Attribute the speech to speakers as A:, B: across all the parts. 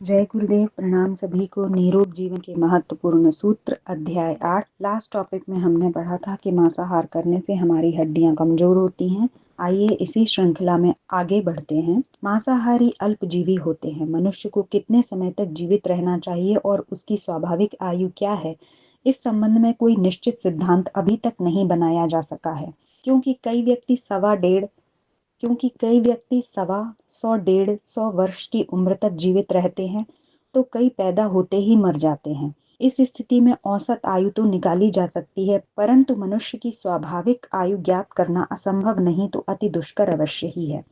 A: जय गुरुदेव। प्रणाम सभी को। निरोग जीवन के महत्वपूर्ण सूत्र अध्याय 8। लास्ट टॉपिक में हमने पढ़ा था कि मांसाहार करने से हमारी हड्डियां कमजोर होती हैं। आइए इसी श्रृंखला में आगे बढ़ते हैं। मांसाहारी अल्पजीवी होते हैं। मनुष्य को कितने समय तक जीवित रहना चाहिए और उसकी स्वाभाविक आयु क्या है, इस संबंध में कोई निश्चित सिद्धांत अभी तक नहीं बनाया जा सका है, क्योंकि कई व्यक्ति 100-150 वर्ष की उम्र तक जीवित रहते हैं, तो कई पैदा होते ही मर जाते हैं। इस स्थिति में औसत आयु तो निकाली जा सकती है, परंतु मनुष्य की स्वाभाविक आयु ज्ञात करना असंभव नहीं तो अति दुष्कर अवश्य ही है।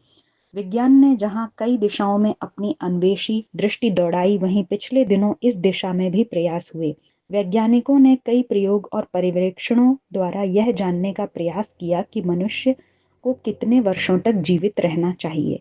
A: विज्ञान ने जहां कई दिशाओं में अपनी अन्वेषी दृष्टि दौड़ाई, वहीं पिछले दिनों इस दिशा में भी प्रयास हुए। वैज्ञानिकों ने कई प्रयोग और पर्यवेक्षणों द्वारा यह जानने का प्रयास किया कि मनुष्य को कितने वर्षों तक जीवित रहना चाहिए।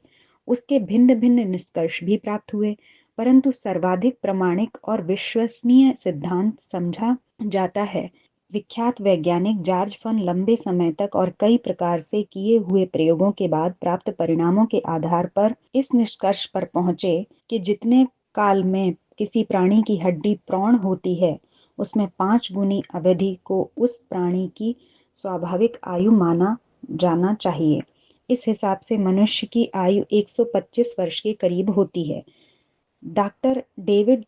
A: उसके भिन्न भिन्न निष्कर्ष भी प्राप्त हुए, परंतु सर्वाधिक प्रामाणिक और विश्वसनीय सिद्धांत समझा जाता है विख्यात वैज्ञानिक जॉर्ज फन लंबे समय तक और कई प्रकार से किए हुए प्रयोगों के बाद प्राप्त परिणामों के आधार पर इस निष्कर्ष पर पहुंचे कि जितने काल में किसी प्राणी की हड्डी प्रौढ़ होती है, उसमें 5 गुनी अवधि को उस प्राणी की स्वाभाविक आयु माना जाना चाहिए। इस हिसाब से मनुष्य की आयु 125 वर्ष के करीब होती है। डॉक्टर डेविड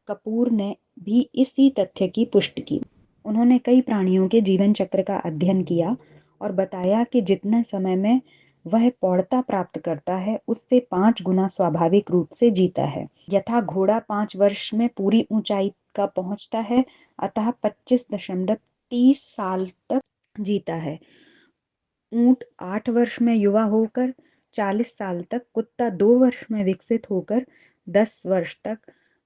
A: कपूर ने भी इसी तथ्य की पुष्टि की। उन्होंने कई प्राणियों के जीवन चक्र का अध्ययन किया और बताया कि जितने समय में वह पौढ़ता प्राप्त करता है, उससे 5 गुना स्वाभाविक रूप से जीता है। यथा घोड़ा 5 वर्ष में पूरी ऊंचाई का पहुंचता है, अतः 25.30 साल तक जीता है। ऊंट 8 वर्ष में युवा होकर 40 साल तक, कुत्ता 2 वर्ष में विकसित होकर 10 वर्ष तक,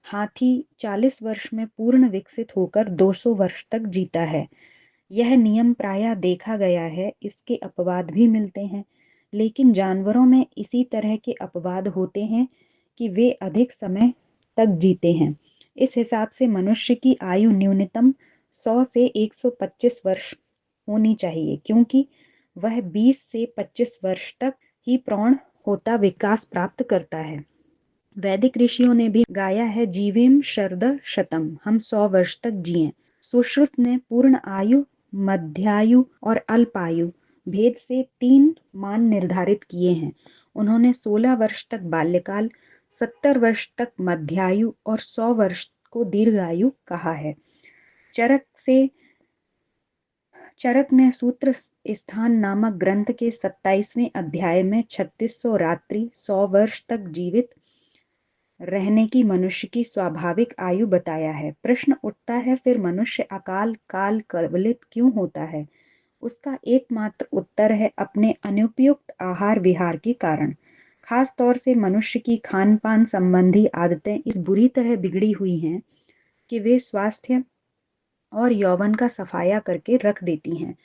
A: हाथी 40 वर्ष में पूर्ण विकसित होकर 200 वर्ष तक जीता है। यह नियम प्रायः देखा गया है। इसके अपवाद भी मिलते हैं, लेकिन जानवरों में इसी तरह के अपवाद होते हैं कि वे अधिक समय तक जीते हैं। इस हिसाब से मनुष्य की आयु न्यूनतम 100 से 125 वर्ष होनी चाहिए, क्योंकि वह 20 से 25 वर्ष तक ही प्रौढ़ होता विकास प्राप्त करता है। वैदिक ऋषियों ने भी गाया है, जीवेम शरद शतम, हम 100 वर्ष तक जिएं। सुश्रुत ने पूर्ण आयु, मध्यायु और अल्पायु भेद से 3 मान निर्धारित किए हैं। उन्होंने 16 वर्ष तक बाल्यकाल, 70 वर्ष तक मध्यायु और 100 वर्ष को दीर्घायु कहा है। चरक ने सूत्र स्थान नामक ग्रंथ के 27वें अध्याय में 3600 रात्रि 100 वर्ष तक जीवित रहने की मनुष्य की स्वाभाविक आयु बताया है। प्रश्न उठता है, फिर मनुष्य अकाल काल कवलित क्यों होता है? उसका एकमात्र उत्तर है अपने अनुपयुक्त आहार विहार के कारण। खास तौर से मनुष्य की खान पान संबंधी आदतें इस बुरी तरह बिगड़ी हुई हैं कि वे स्वास्थ्य और यौवन का सफाया करके रख देती हैं।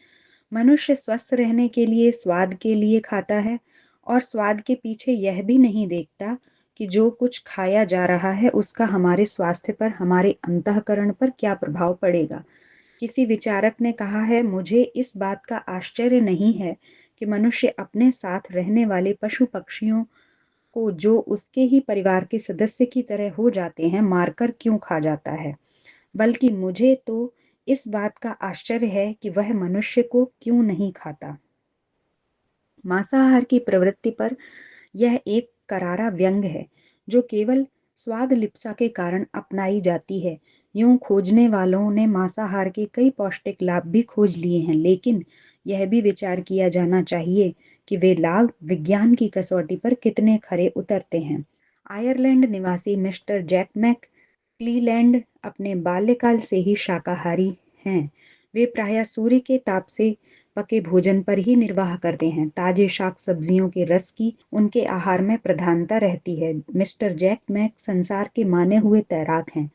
A: मनुष्य स्वस्थ रहने के लिए स्वाद के लिए खाता है, और स्वाद के पीछे यह भी नहीं देखता कि जो कुछ खाया जा रहा है उसका हमारे स्वास्थ्य पर, हमारे अंतःकरण पर क्या प्रभाव पड़ेगा। किसी विचारक ने कहा है, मुझे इस बात का आश्चर्य नहीं है कि मनुष्य अपने साथ रहने वाले पशु पक्षियों को, जो उसके ही परिवार के सदस्य की तरह हो जाते हैं, मारकर क्यों खा जाता है, बल्कि मुझे तो इस बात का आश्चर्य है कि वह मनुष्य को क्यों नहीं खाता। मांसाहार की प्रवृत्ति पर यह एक करारा व्यंग है, जो केवल स्वाद लिप्सा के कारण अपनाई जाती है। यूं खोजने वालों ने मांसाहार के कई पौष्टिक लाभ भी खोज लिए हैं, लेकिन यह भी विचार किया जाना चाहिए कि वे लाभ विज्ञान की कसौटी पर कितने खरे उतरते हैं। आयरलैंड निवासी मिस्टर जैक मैक क्लीलैंड अपने बाल्यकाल से ही शाकाहारी हैं। वे प्रायः सूर्य के ताप से पके भोजन पर ही निर्वाह करते हैं। ताजे शाक सब्जियों के रस की उनके आहार में प्रधानता रहती है। मिस्टर जैक मैक संसार के माने हुए तैराक हैं।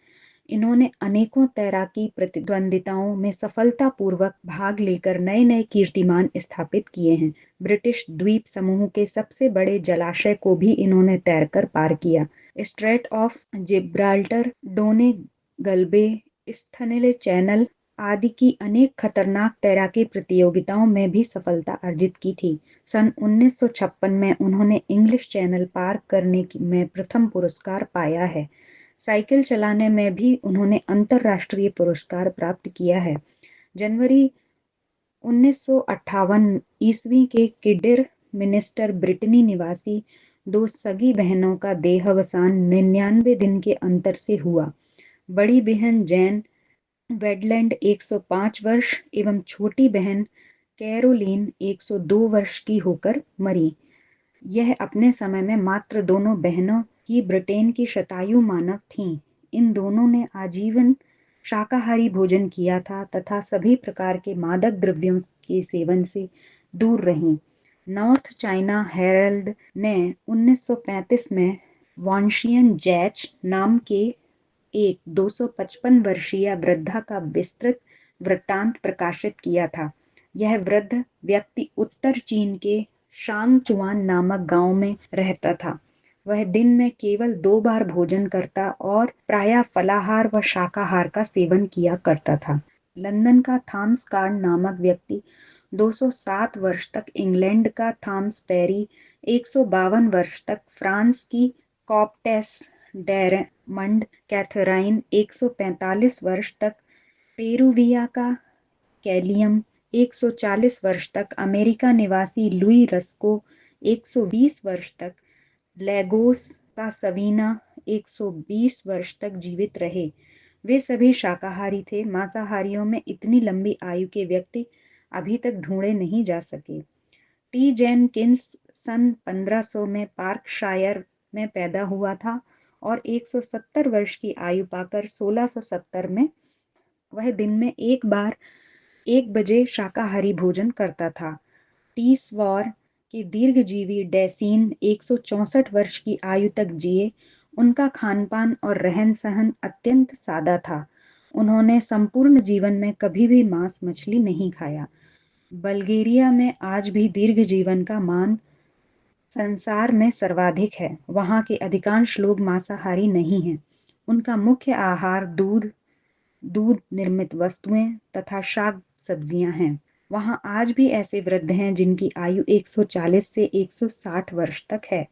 A: इन्होंने अनेकों तैराकी प्रतिद्वंदिताओं में सफलतापूर्वक भाग लेकर नए नए कीर्तिमान स्थापित किए हैं। ब्रिटिश द्वीप समूह के सबसे बड़े जलाशय को भी इन्होंने तैरकर पार किया। Strait of Gibraltar, Donegal Bay, स्थनिल चैनल आदि की अनेक खतरनाक तैराकी प्रतियोगिताओं में भी सफलता अर्जित की थी। सन 1956 में उन्होंने इंग्लिश चैनल पार करने में प्रथम पुरस्कार पाया है। साइकिल चलाने में भी उन्होंने अंतर्राष्ट्रीय पुरस्कार प्राप्त किया है। जनवरी 1958 ईस्वी के किडिर मिनिस्टर ब्रिटनी निवासी दो सगी बहनों का देहावसान 99 दिन के अंतर से हुआ। बड़ी बहन जैन वेडलैंड 105 वर्ष एवं छोटी बहन कैरोलीन 102 वर्ष की होकर मरी। यह अपने समय में मात्र दोनों बहनों ही ब्रिटेन की शतायु मानव थीं। इन दोनों ने आजीवन शाकाहारी भोजन किया था तथा सभी प्रकार के मादक द्रव्यों के सेवन से दूर रहीं। नॉर्थ चाइना हेरल्ड ने 1935 में वानशियन जैच नाम के एक 255 वर्षीय वृद्धा का विस्तृत वृत्तांत प्रकाशित किया था। यह वृद्ध व्यक्ति उत्तर चीन के शांगचुआन नामक गांव में रहता था। वह दिन में केवल 2 बार भोजन करता और प्रायः फलाहार व शाकाहार का सेवन किया करता था। लंदन का थॉमस कार्ड नामक व्यक्ति 207 वर्ष तक, इंग्लैंड का थॉमस पेरी 152 वर्ष तक, फ्रांस की कॉप्टेस डेरमंड कैथराइन 145 वर्ष तक, पेरुविया का कैलियम 140 वर्ष तक, अमेरिका निवासी लुई रस्को 120 वर्ष तक, लेगोस का सवीना 120 वर्ष तक जीवित रहे। वे सभी शाकाहारी थे। मांसाहारियों में इतनी लंबी आयु के व्यक्ति अभी तक ढूंढे नहीं जा सके। टी जेनकिंस सन 1500 में पार्कशायर में पैदा हुआ था और 170 वर्ष की आयु पाकर 1670 में वह दिन में एक बार 1 बजे शाकाहारी भोजन करता था। टी स्वॉर के दीर्घजीवी डेसीन 164 वर्ष की आयु तक जिए। उनका खानपान और रहन सहन अत्यंत सादा था। उन्होंने संपूर्ण जीवन में कभी भी मांस मछली नहीं खाया। बल्गेरिया में आज भी दीर्घ जीवन का मान संसार में सर्वाधिक है। वहाँ के अधिकांश लोग मांसाहारी नहीं हैं। उनका मुख्य आहार दूध निर्मित वस्तुएं तथा शाक सब्जियां हैं। वहाँ आज भी ऐसे वृद्ध हैं जिनकी आयु 140 से 160 वर्ष तक है।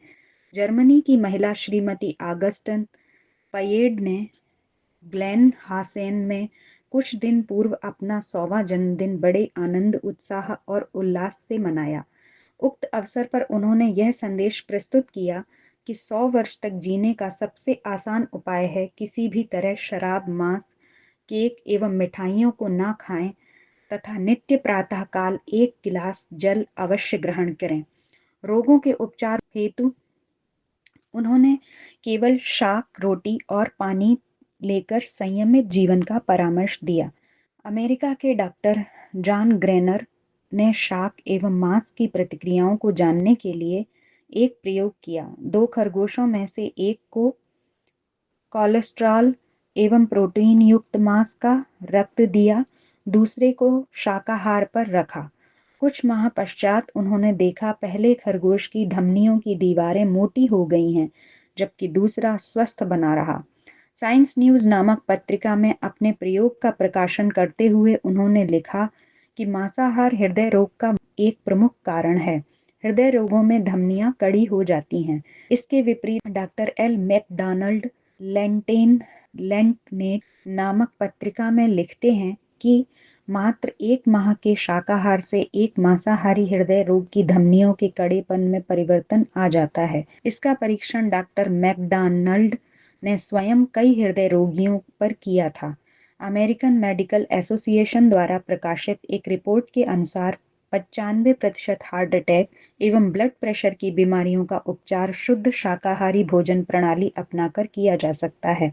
A: जर्मनी की महिला श्रीमती आगस्टन पयेड ने ग्लेन हासेन में कुछ दिन पूर्व अपना 100वां जन्मदिन बड़े आनंद, उत्साह और उल्लास से मनाया। उक्त अवसर पर उन्होंने यह संदेश प्रस्तुत किया कि 100 वर्ष तक जीने का सबसे आसान उपाय है किसी भी तरह शराब, मांस, केक एवं मिठाइयों को ना खाएं तथा नित्य प्रातःकाल 1 गिलास जल अवश्य ग्रहण करें। रोगों के उपचार हेतु उन्होंने केवल शाक, रोटी और पानी लेकर संयमित जीवन का परामर्श दिया। अमेरिका के डॉक्टर जॉन ग्रेनर ने शाक एवं मांस की प्रतिक्रियाओं को जानने के लिए एक प्रयोग किया। 2 खरगोशों में से एक को कोलेस्ट्रॉल एवं प्रोटीन युक्त मांस का रक्त दिया, दूसरे को शाकाहार पर रखा। कुछ माह पश्चात उन्होंने देखा पहले खरगोश की धमनियों की दीवारें मोटी हो गई हैं, जबकि दूसरा स्वस्थ बना रहा। साइंस न्यूज़ नामक पत्रिका में अपने प्रयोग का प्रकाशन करते हुए उन्होंने लिखा कि मांसाहार हृदय रोग का एक प्रमुख कारण है। हृदय रोगों में धमनियां कड़ी हो जाती हैं। इसके विपरीत डॉक्टर एल मैकडॉनल्ड लेंटनेट नामक पत्रिका में लिखते हैं कि मात्र 1 माह के शाकाहार से एक मांसाहारी हृदय रोग की धमनियों के कड़ेपन में परिवर्तन आ जाता है। इसका परीक्षण डॉक्टर मैकडॉनल्ड ने स्वयं कई हृदय रोगियों पर किया था। अमेरिकन मेडिकल एसोसिएशन द्वारा प्रकाशित एक रिपोर्ट के अनुसार 95% हार्ट अटैक एवं ब्लड प्रेशर की बीमारियों का उपचार शुद्ध शाकाहारी भोजन प्रणाली अपनाकर किया जा सकता है।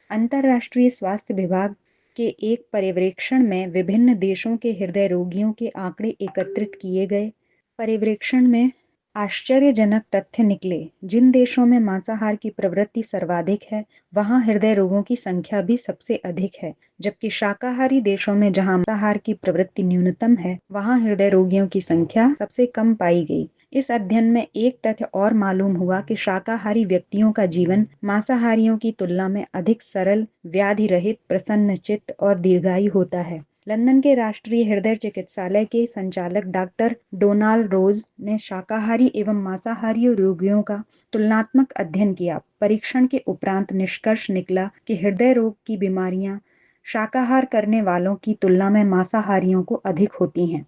A: अंतर्राष्ट्रीय स्वास्थ्य विभाग के एक पर्यवेक्षण में विभिन्न देशों के हृदय रोगियों के आंकड़े एकत्रित किए गए। पर्यवेक्षण में आश्चर्यजनक तथ्य निकले। जिन देशों में मांसाहार की प्रवृत्ति सर्वाधिक है, वहां हृदय रोगों की संख्या भी सबसे अधिक है, जबकि शाकाहारी देशों में जहां मांसाहार की प्रवृत्ति न्यूनतम है, वहां हृदय रोगियों की संख्या सबसे कम पाई गई। इस अध्ययन में एक तथ्य और मालूम हुआ कि शाकाहारी व्यक्तियों का जीवन मांसाहारियों की तुलना में अधिक सरल, व्याधि रहित, प्रसन्नचित्त और दीर्घायु होता है। लंदन के राष्ट्रीय हृदय चिकित्सालय के संचालक डॉक्टर डोनाल्ड रोज ने शाकाहारी एवं मांसाहारी रोगियों का तुलनात्मक अध्ययन किया। परीक्षण के उपरांत निष्कर्ष निकला कि हृदय रोग की बीमारियां शाकाहार करने वालों की तुलना में मांसाहारियों को अधिक होती हैं।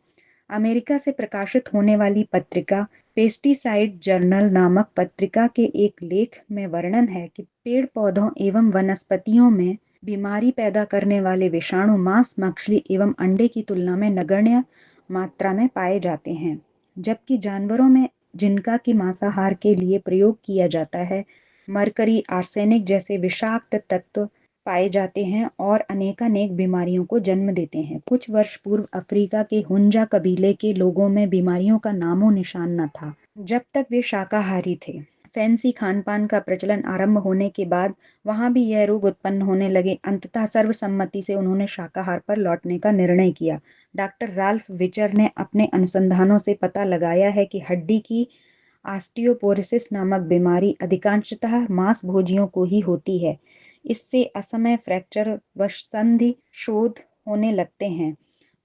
A: अमेरिका से प्रकाशित होने वाली पत्रिका पेस्टिसाइड जर्नल नामक पत्रिका के एक लेख में वर्णन है कि पेड़ पौधों एवं वनस्पतियों में बीमारी पैदा करने वाले विषाणु मांस, मछली एवं अंडे की तुलना में नगण्य मात्रा में पाए जाते हैं, जबकि जानवरों में जिनका की मांसाहार के लिए प्रयोग किया जाता है, मरकरी, आर्सेनिक जैसे विषाक्त तत्व पाए जाते हैं और अनेकानेक बीमारियों को जन्म देते हैं। कुछ वर्ष पूर्व अफ्रीका के हुंजा कबीले के लोगों में बीमारियों का नामो निशान न था, जब तक वे शाकाहारी थे। फैंसी खानपान का प्रचलन आरंभ होने के बाद वहां भी यह रोग उत्पन्न होने लगे। अंततः सर्वसम्मति से उन्होंने शाकाहार पर लौटने का निर्णय किया। डॉक्टर राल्फ विचर ने अपने अनुसंधानों से पता लगाया है कि हड्डी की ऑस्टियोपोरोसिस नामक बीमारी अधिकांशतः मांस भोजियों को ही होती है। इससे असमय फ्रैक्चर व संधि शोध होने लगते हैं।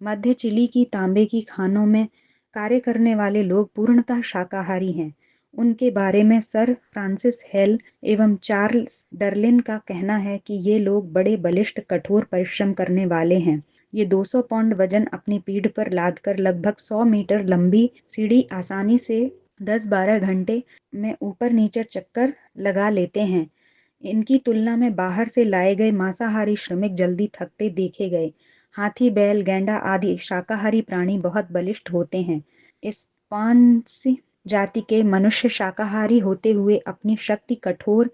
A: मध्य चिली की तांबे की खानों में कार्य करने वाले लोग पूर्णतः शाकाहारी हैं। उनके बारे में सर फ्रांसिस हेल एवं चार्ल्स डर्लिन का कहना है कि ये लोग बड़े बलिष्ठ, कठोर परिश्रम करने वाले हैं। ये 200 पाउंड वजन अपनी पीठ पर लादकर लगभग 100 मीटर लंबी सीढ़ी आसानी से 10-12 घंटे में ऊपर नीचे चक्कर लगा लेते हैं। इनकी तुलना में बाहर से लाए गए मांसाहारी श्रमिक जल्दी थकते देखे गए। हाथी, बैल, गैंडा आदि शाकाहारी प्राणी बहुत बलिष्ठ होते हैं। इस पानसी जाति के मनुष्य शाकाहारी होते हुए अपनी शक्ति, कठोर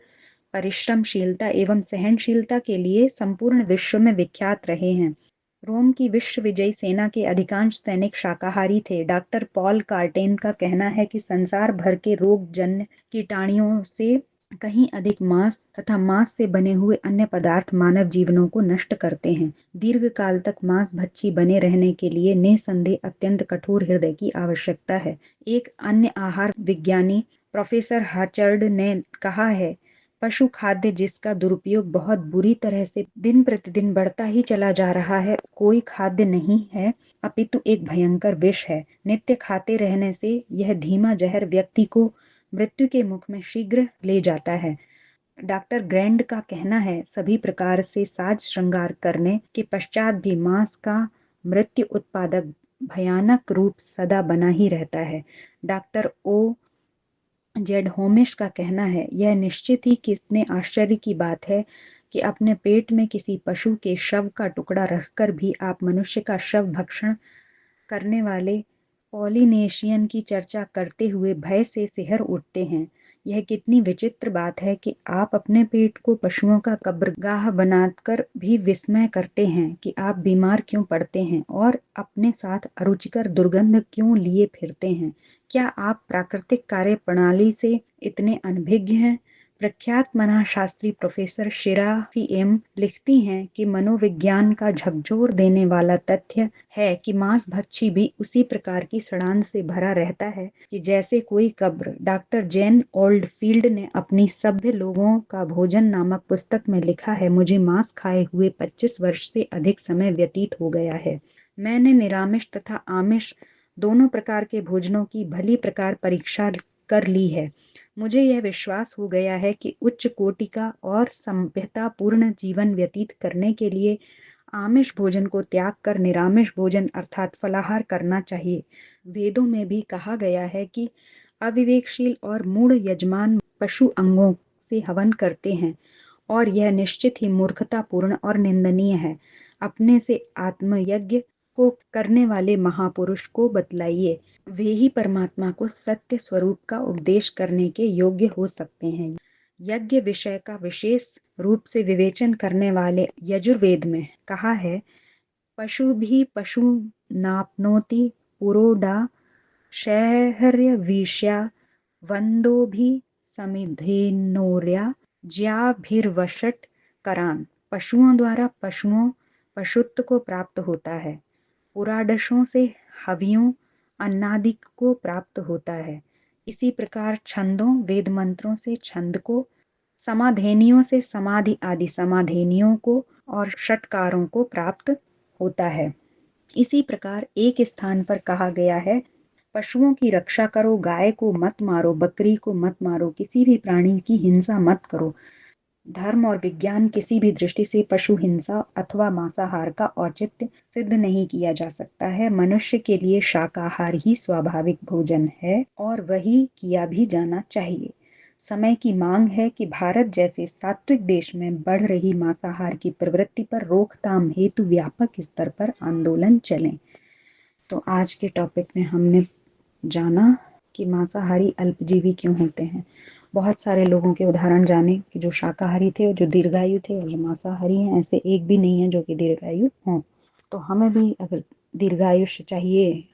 A: परिश्रमशीलता एवं सहनशीलता के लिए संपूर्ण विश्व में विख्यात रहे हैं। रोम की विश्व विजयी सेना के अधिकांश सैनिक शाकाहारी थे। डॉक्टर पॉल कार्टेन का कहना है कि संसार भर के रोगजन्य कीटाणुओं से कहीं अधिक मांस तथा मांस से बने हुए अन्य पदार्थ मानव जीवनों को नष्ट करते हैं। दीर्घ काल तक मांस भक्षी बने रहने के लिए निसंदेह अत्यंत कठोर हृदय की आवश्यकता है। एक अन्य आहार विज्ञानी प्रोफेसर हाचर्ड ने कहा है, पशु खाद्य जिसका दुरुपयोग बहुत बुरी तरह से दिन प्रतिदिन बढ़ता ही चला जा रहा है, कोई खाद्य नहीं है अपितु एक भयंकर विष है। नित्य खाते रहने से यह धीमा जहर व्यक्ति को मृत्यु के मुख में शीघ्र ले जाता है। डॉक्टर ग्रैंड का कहना है, सभी प्रकार से साज श्रृंगार करने के पश्चात भी मांस का मृत्यु उत्पादक भयानक रूप सदा बना ही रहता है। डॉक्टर ओ जेड होमिश का कहना है, यह निश्चित ही कितने आश्चर्य की बात है कि अपने पेट में किसी पशु के शव का टुकड़ा रखकर भी आप मनुष्य का शव भक्षण करने वाले पॉलिनेशियन की चर्चा करते हुए भय से सिहर उठते हैं। यह कितनी विचित्र बात है कि आप अपने पेट को पशुओं का कब्रगाह बनाकर भी विस्मय करते हैं कि आप बीमार क्यों पड़ते हैं और अपने साथ अरुचिकर दुर्गंध क्यों लिए फिरते हैं। क्या आप प्राकृतिक कार्य प्रणाली से इतने अनभिज्ञ हैं? प्रख्यात मनःशास्त्री प्रोफेसर शिराफी एम लिखती हैं कि मनोविज्ञान का झकझोर देने वाला तथ्य है कि मांस भक्षी भी उसी प्रकार की सड़ांध से भरा रहता है कि जैसे कोई कब्र। डॉक्टर जेन ओल्डफील्ड ने अपनी सभ्य लोगों का भोजन नामक पुस्तक में लिखा है, मुझे मांस खाए हुए 25 वर्ष से अधिक समय व्यतीत हो गया है। मैंने निरामिष तथा आमिष दोनों प्रकार के भोजनों की भली प्रकार परीक्षा कर ली है। मुझे यह विश्वास हो गया है कि उच्च कोटि का और सभ्यतापूर्ण जीवन व्यतीत करने के लिए आमिष भोजन को त्याग कर निरामिष भोजन अर्थात फलाहार करना चाहिए। वेदों में भी कहा गया है कि अविवेकशील और मूढ़ यजमान पशु अंगों से हवन करते हैं और यह निश्चित ही मूर्खतापूर्ण और निंदनीय है। अपने से आत्मयज्ञ को करने वाले महापुरुष को बतलाइए, वे ही परमात्मा को सत्य स्वरूप का उपदेश करने के योग्य हो सकते हैं। यज्ञ विषय का विशेष रूप से विवेचन करने वाले यजुर्वेद में कहा है, पशु भी पशु नाप्नोति पुरोडा शहर्य विषया वंदो भी समिधेनोर्या ज्याभिर्वशट करान। पशुओं द्वारा पशुत्व को प्राप्त होता है, पुराडशों से हवियों अन्नादिक को प्राप्त होता है। इसी प्रकार छंदों वेद मंत्रों से छंद को, समाधेनियों से समाधि आदि समाधेनियों को और षटकारों को प्राप्त होता है। इसी प्रकार एक स्थान पर कहा गया है, पशुओं की रक्षा करो, गाय को मत मारो, बकरी को मत मारो, किसी भी प्राणी की हिंसा मत करो। धर्म और विज्ञान किसी भी दृष्टि से पशु हिंसा अथवा मांसाहार का औचित्य सिद्ध नहीं किया जा सकता है। मनुष्य के लिए शाकाहार ही स्वाभाविक भोजन है और वही किया भी जाना चाहिए। समय की मांग है कि भारत जैसे सात्विक देश में बढ़ रही मांसाहार की प्रवृत्ति पर रोकथाम हेतु व्यापक स्तर पर आंदोलन चले। तो आज के टॉपिक में हमने जाना कि मांसाहारी अल्पजीवी क्यों होते हैं। बहुत सारे लोगों के उदाहरण जाने कि जो शाकाहारी थे और जो दीर्घायु थे, और जो मांसाहारी हैं ऐसे एक भी नहीं है जो कि दीर्घायु हों। तो हमें भी अगर दीर्घायुष्य चाहिए,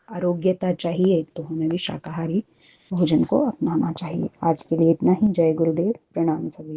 A: आरोग्यता चाहिए, तो हमें भी शाकाहारी भोजन को अपनाना चाहिए। आज के लिए इतना ही। जय गुरुदेव, प्रणाम सभी।